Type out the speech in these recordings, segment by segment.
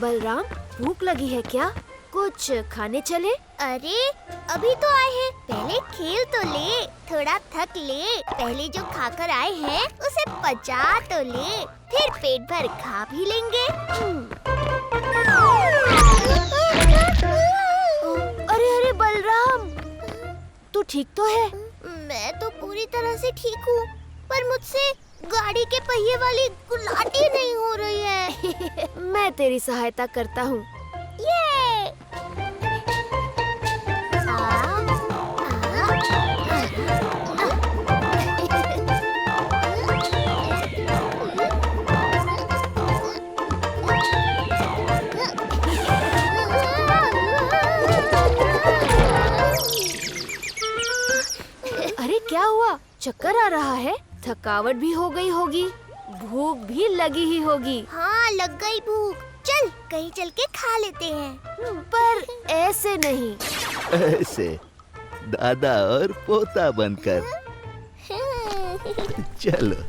बलराम, भूख लगी है क्या? कुछ खाने चले? अरे अभी तो आए हैं, पहले खेल तो ले, थोड़ा थक ले। पहले जो खाकर आए हैं उसे पचा तो ले, फिर पेट भर खा भी लेंगे। अरे अरे बलराम, तू ठीक तो है? मैं तो पूरी तरह से ठीक हूँ, पर मुझसे गाड़ी के पहिए वाली गुलाटी नहीं हो रही है। मैं तेरी सहायता करता हूँ। अरे क्या हुआ? चक्कर आ रहा है? थकावट भी हो गई होगी, भूख भी लगी ही होगी। हाँ, लग गई भूख। चल कहीं चल के खा लेते हैं। पर ऐसे नहीं। ऐसे दादा और पोता बनकर। चलो।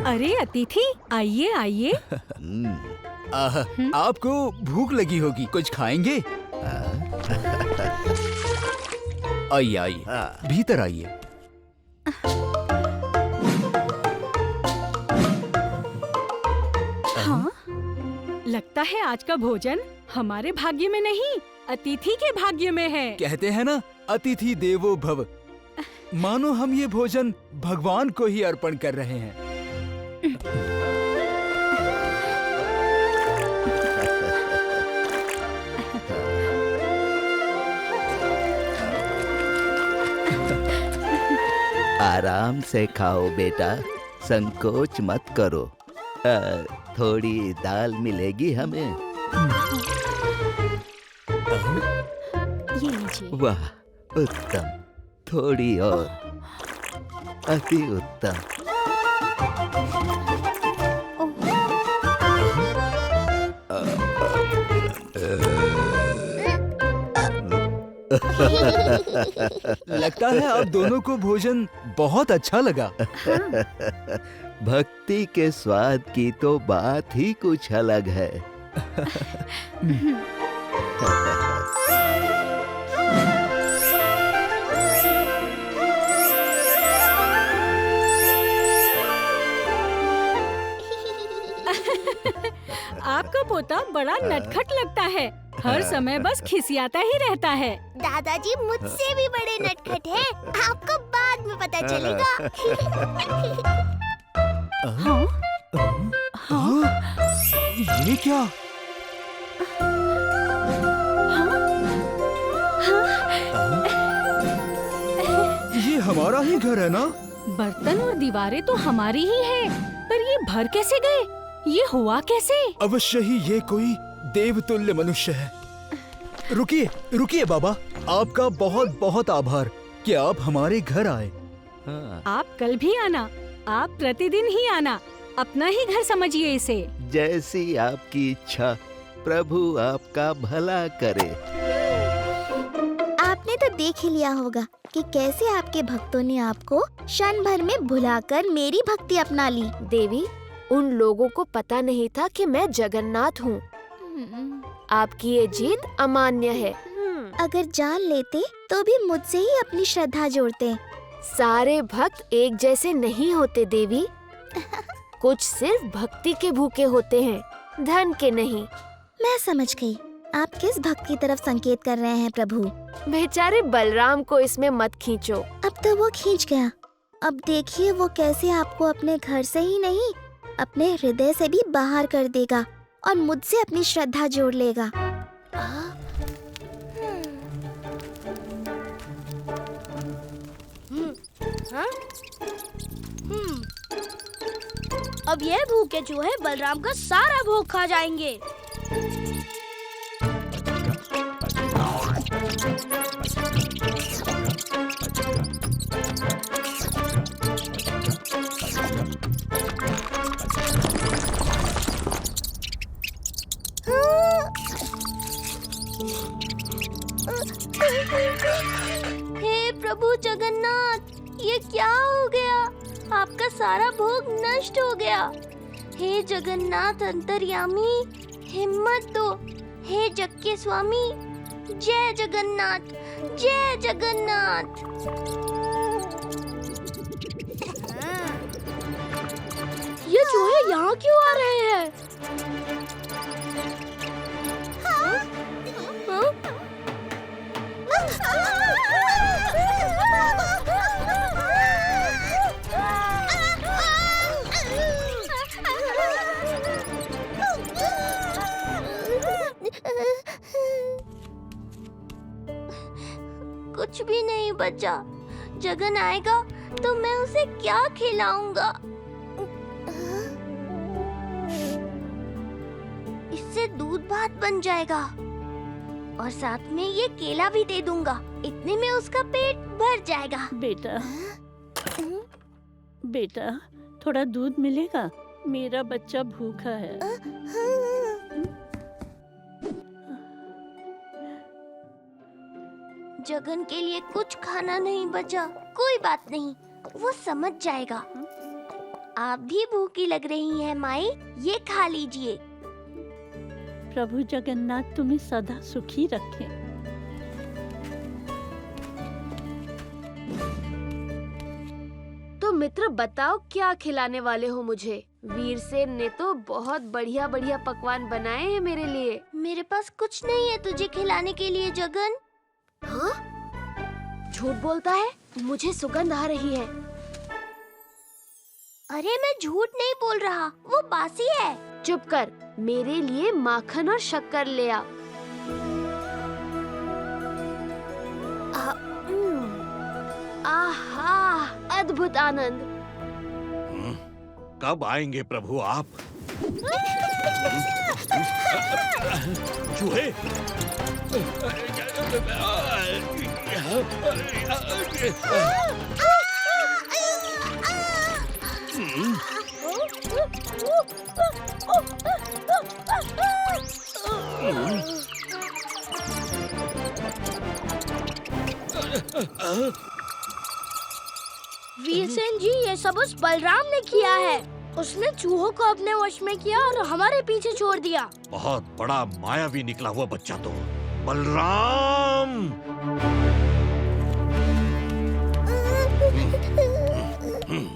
अरे अतिथि, आइए आइए। आपको भूख लगी होगी, कुछ खाएंगे? आइए आइए, भीतर आइए। हाँ, लगता है आज का भोजन हमारे भाग्य में नहीं, अतिथि के भाग्य में है। कहते हैं ना, अतिथि देवो भव। मानो हम ये भोजन भगवान को ही अर्पण कर रहे हैं। आराम से खाओ बेटा, संकोच मत करो। थोड़ी दाल मिलेगी हमें। ये लीजिए। वाह, उत्तम। थोड़ी और। अति उत्तम। लगता है आप दोनों को भोजन बहुत अच्छा लगा। भक्ति के स्वाद की तो बात ही कुछ अलग है। आपका पोता बड़ा नटखट लगता है, हर समय बस खिसियाता ही रहता है। दादाजी मुझसे भी बड़े नटखट हैं, आपको बाद में पता चलेगा। हाँ? ये क्या? ये हमारा ही घर है ना? बर्तन और दीवारें तो हमारी ही है, पर ये भर कैसे गए? ये हुआ कैसे? अवश्य ही ये कोई देवतुल्य मनुष्य है। रुकिए रुकिए बाबा, आपका बहुत बहुत आभार कि आप हमारे घर आए। आप कल भी आना, आप प्रतिदिन ही आना, अपना ही घर समझिए इसे। जैसी आपकी इच्छा, प्रभु आपका भला करे। आपने तो देख ही लिया होगा कि कैसे आपके भक्तों ने आपको क्षण भर में भुलाकर मेरी भक्ति अपना ली। देवी, उन लोगों को पता नहीं था कि मैं जगन्नाथ हूँ। आपकी ये जीत अमान्य है। अगर जान लेते तो भी मुझसे ही अपनी श्रद्धा जोड़ते। सारे भक्त एक जैसे नहीं होते देवी। कुछ सिर्फ भक्ति के भूखे होते हैं, धन के नहीं। मैं समझ गई, आप किस भक्त की तरफ संकेत कर रहे हैं प्रभु। बेचारे बलराम को इसमें मत खींचो। अब तो वो खींच गया, अब देखिए वो कैसे आपको अपने घर से ही नहीं, अपने हृदय से भी बाहर कर देगा और मुझसे अपनी श्रद्धा जोड़ लेगा। अब ये भूखे चूहे बलराम का सारा भोग खा जाएंगे। हे प्रभु जगन्नाथ, ये क्या हो गया? आपका सारा भोग नष्ट हो गया। हे जगन्नाथ अंतर्यामी, हिम्मत दो। हे जग के स्वामी, जय जगन्नाथ, जय जगन्नाथ। ये चूहे यहाँ क्यों आ रहे हैं? हाँ? कुछ भी नहीं बचा। जगन आएगा तो मैं उसे क्या खिलाऊंगा? इससे दूध भात बन जाएगा और साथ में ये केला भी दे दूंगा। इतने में उसका पेट भर जाएगा। बेटा, बेटा, थोड़ा दूध मिलेगा? मेरा बच्चा भूखा है। जगन के लिए कुछ खाना नहीं बचा। कोई बात नहीं, वो समझ जाएगा। आप भी भूखी लग रही हैं माई, ये खा लीजिए। प्रभु जगन्नाथ तुम्हें सदा सुखी रखे। तो मित्र बताओ क्या खिलाने वाले हो मुझे? वीरसेन ने तो बहुत बढ़िया बढ़िया पकवान बनाए हैं मेरे लिए। मेरे पास कुछ नहीं है तुझे खिलाने के लिए जगन। हाँ? झूठ बोलता है, मुझे सुगंध आ रही है। अरे मैं झूठ नहीं बोल रहा, वो बासी है। चुप कर, मेरे लिए माखन और शक्कर ले आ। आहा, अद्भुत आनंद। कब आएंगे प्रभु आप? चूहे! वीरसेन जी, ये सब उस बलराम ने किया है। उसने चूहों को अपने वश में किया और हमारे पीछे छोड़ दिया। बहुत बड़ा मायावी निकला हुआ बच्चा तो। बलराम!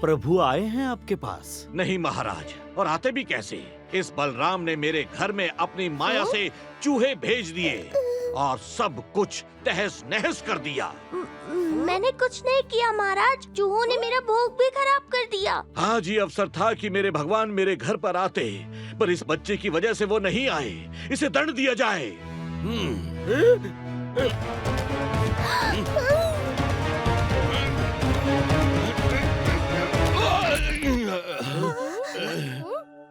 प्रभु आए हैं आपके पास? नहीं महाराज, और आते भी कैसे? इस बलराम ने मेरे घर में अपनी माया से चूहे भेज दिए और सब कुछ तहस नहस कर दिया। मैंने कुछ नहीं किया महाराज, चूहों ने मेरा भोग भी खराब कर दिया। आज ही अवसर था कि मेरे भगवान मेरे घर पर आते, पर इस बच्चे की वजह से वो नहीं आए। इसे दंड दिया जाए।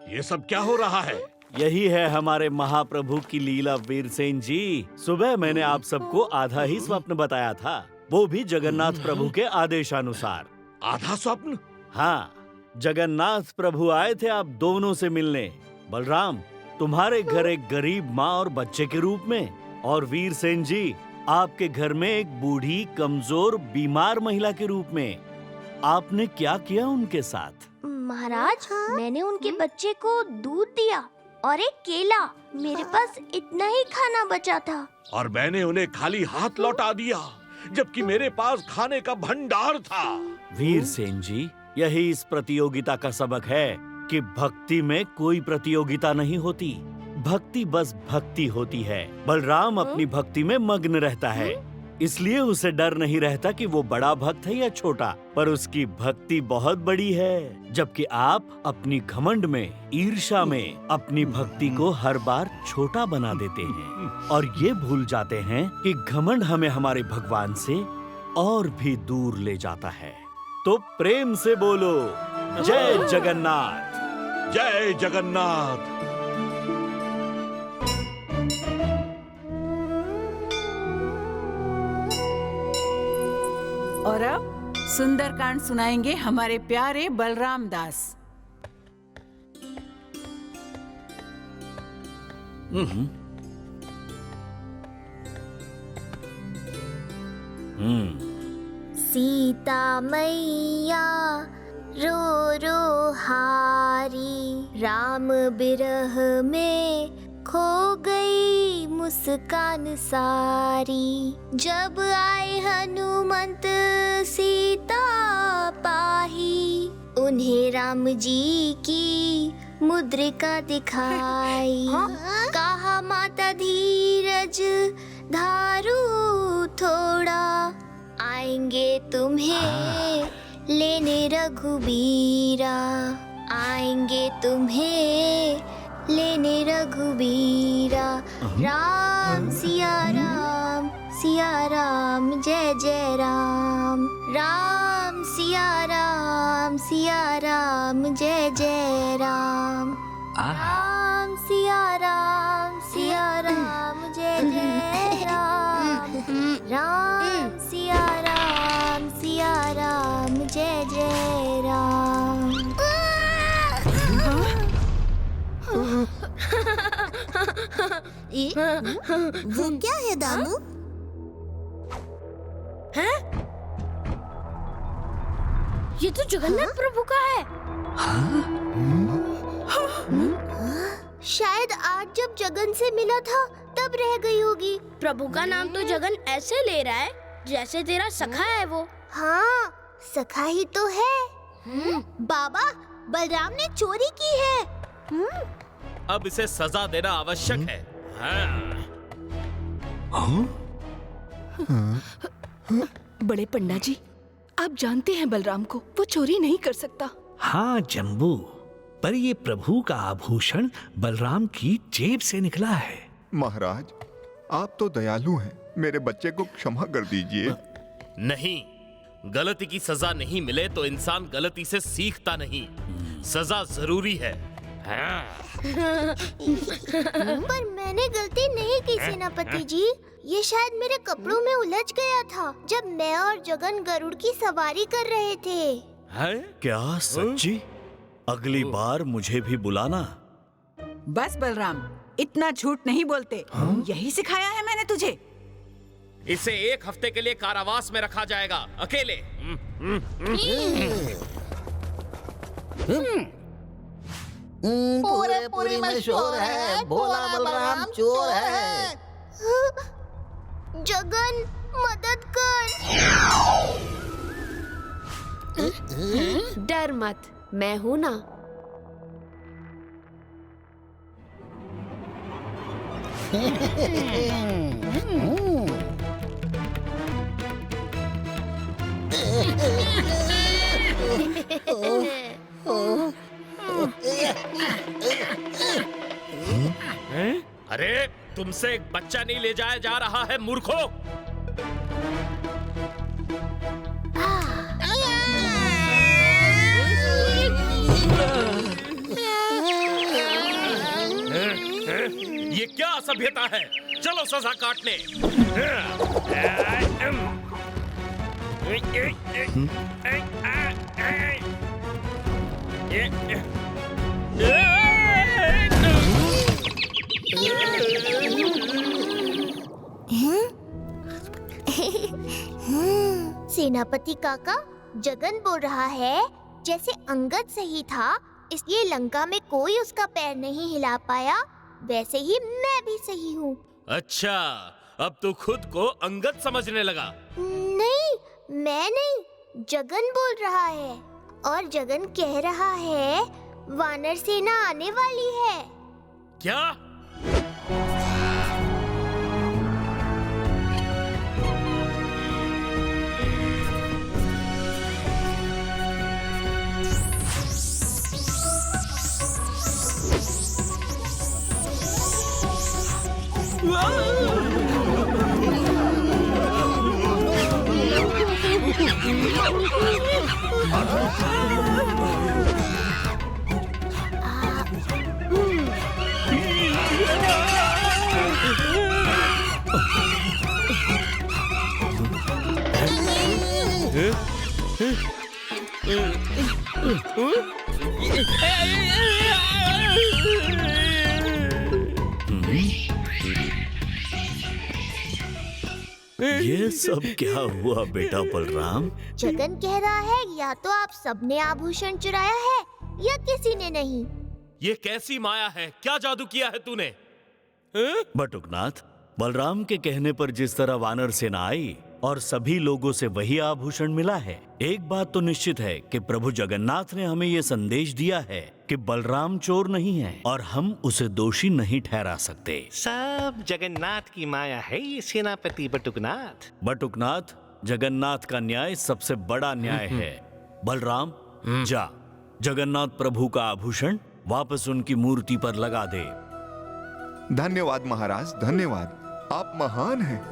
ये सब क्या हो रहा है? यही है हमारे महाप्रभु की लीला वीरसेन जी। सुबह मैंने आप सबको आधा ही स्वप्न बताया था, वो भी जगन्नाथ प्रभु के आदेशानुसार। आधा स्वप्न? हाँ, जगन्नाथ प्रभु आए थे आप दोनों से मिलने। बलराम तुम्हारे घर एक गरीब माँ और बच्चे के रूप में, और वीरसेन जी आपके घर में एक बूढ़ी कमजोर बीमार महिला के रूप में। आपने क्या किया उनके साथ? महाराज, मैंने उनके बच्चे को दूध दिया और एक केला। मेरे पास इतना ही खाना बचा था और मैंने उन्हें खाली हाथ लौटा दिया, जबकि मेरे पास खाने का भंडार था। वीरसेन जी, यही इस प्रतियोगिता का सबक है कि भक्ति में कोई प्रतियोगिता नहीं होती। भक्ति बस भक्ति होती है। बलराम अपनी भक्ति में मग्न रहता है, इसलिए उसे डर नहीं रहता कि वो बड़ा भक्त है या छोटा, पर उसकी भक्ति बहुत बड़ी है। जबकि आप अपनी घमंड में, ईर्ष्या में अपनी भक्ति को हर बार छोटा बना देते हैं और ये भूल जाते हैं कि घमंड हमें हमारे भगवान से और भी दूर ले जाता है। तो प्रेम से बोलो, जय जगन्नाथ, जय जगन्नाथ। और अब सुंदरकांड सुनाएंगे हमारे प्यारे बलराम दास। सीता मैया रो रो हारी, राम बिरह में खो गई मुस्कान सारी। जब आए हनुमंत सीता पाही, उन्हें राम जी की मुद्रिका दिखाई। कहा माता धीरज धारू थोड़ा, आएंगे तुम्हें लेने रघुबीरा, आएंगे तुम्हें लेने रघुबीरा। राम सिया राम जय जय राम, राम सिया राम जय जय राम, राम सिया राम जय जय राम, राम सिया राम जय जय राम। वो क्या है दामू? हैं? ये तो जगन्नाथ प्रभु का है। शायद आज जब जगन से मिला था तब रह गई होगी। प्रभु का नाम तो जगन ऐसे ले रहा है जैसे तेरा सखा है वो। हाँ, सखा ही तो है। बाबा, बलराम ने चोरी की है। अब इसे सजा देना आवश्यक है। बड़े पंडा जी, आप जानते हैं बलराम को, वो चोरी नहीं कर सकता। हाँ जम्बू, पर ये प्रभु का आभूषण बलराम की जेब से निकला है। महाराज, आप तो दयालु हैं, मेरे बच्चे को क्षमा कर दीजिए। नहीं, गलती की सजा नहीं मिले तो इंसान गलती से सीखता नहीं। सजा जरूरी है। पर मैंने गलती नहीं की सेनापति जी। ये शायद मेरे कपड़ों में उलझ गया था जब मैं और जगन गरुड़ की सवारी कर रहे थे। है क्या सच्ची? अगली बार मुझे भी बुलाना। बस बलराम, इतना झूठ नहीं बोलते। यही सिखाया है मैंने तुझे। इसे 1 हफ्ते के लिए कारावास में रखा जाएगा, अकेले। पूरी में शोर है, भोला बलराम चोर है। जगन, मदद कर। डर मत, मैं हूँ ना। अरे, तुमसे एक बच्चा नहीं ले जाया जा रहा है, मूर्खों। ये क्या असभ्यता है? चलो सजा काटने। सेनापति काका, जगन बोल रहा है जैसे अंगद सही था इसलिए लंका में कोई उसका पैर नहीं हिला पाया, वैसे ही मैं भी सही हूँ। अच्छा, अब तू खुद को अंगद समझने लगा? नहीं, मैं नहीं, जगन बोल रहा है। और जगन कह रहा है वानर सेना आने वाली है। क्या? ये सब क्या हुआ बेटा बलराम? जगन कह रहा है या तो आप सबने आभूषण चुराया है या किसी ने नहीं। ये कैसी माया है? क्या जादू किया है तूने? बटुकनाथ, बलराम के कहने पर जिस तरह वानर सेना आई और सभी लोगों से वही आभूषण मिला है, एक बात तो निश्चित है कि प्रभु जगन्नाथ ने हमें ये संदेश दिया है कि बलराम चोर नहीं है और हम उसे दोषी नहीं ठहरा सकते। सब जगन्नाथ की माया है ये सेनापति बटुकनाथ। बटुकनाथ, जगन्नाथ का न्याय सबसे बड़ा न्याय है। बलराम, जा जगन्नाथ प्रभु का आभूषण वापस उनकी मूर्ति पर लगा दे। धन्यवाद महाराज, धन्यवाद, आप महान हैं।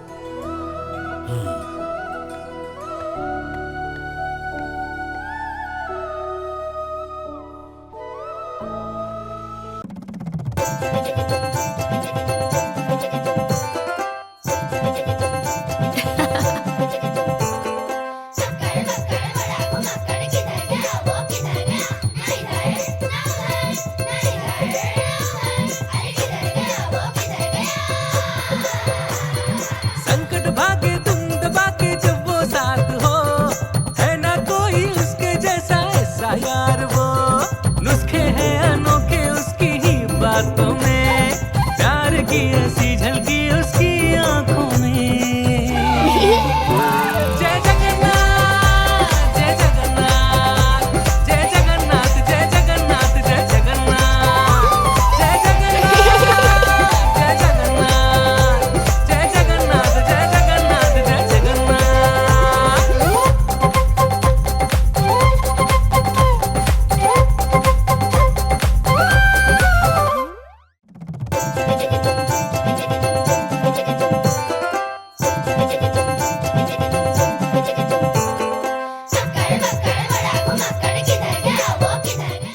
संकट भागे तुम दबा के जब वो साथ हो, है ना कोई उसके जैसा ऐसा यार। वो नुस्खे हैं अनोखे उसकी ही बातों में, प्यार की ऐसी झलकी उसकी आंखों में। जय जगन्नाथ, जय जगन्नाथ, जय जगन्नाथ, जय जगन्नाथ, जय जगन्नाथ, जय जगन्नाथ, जय जगन्नाथ, जय जगन्नाथ, जय जगन्नाथ, जय जगन्नाथ।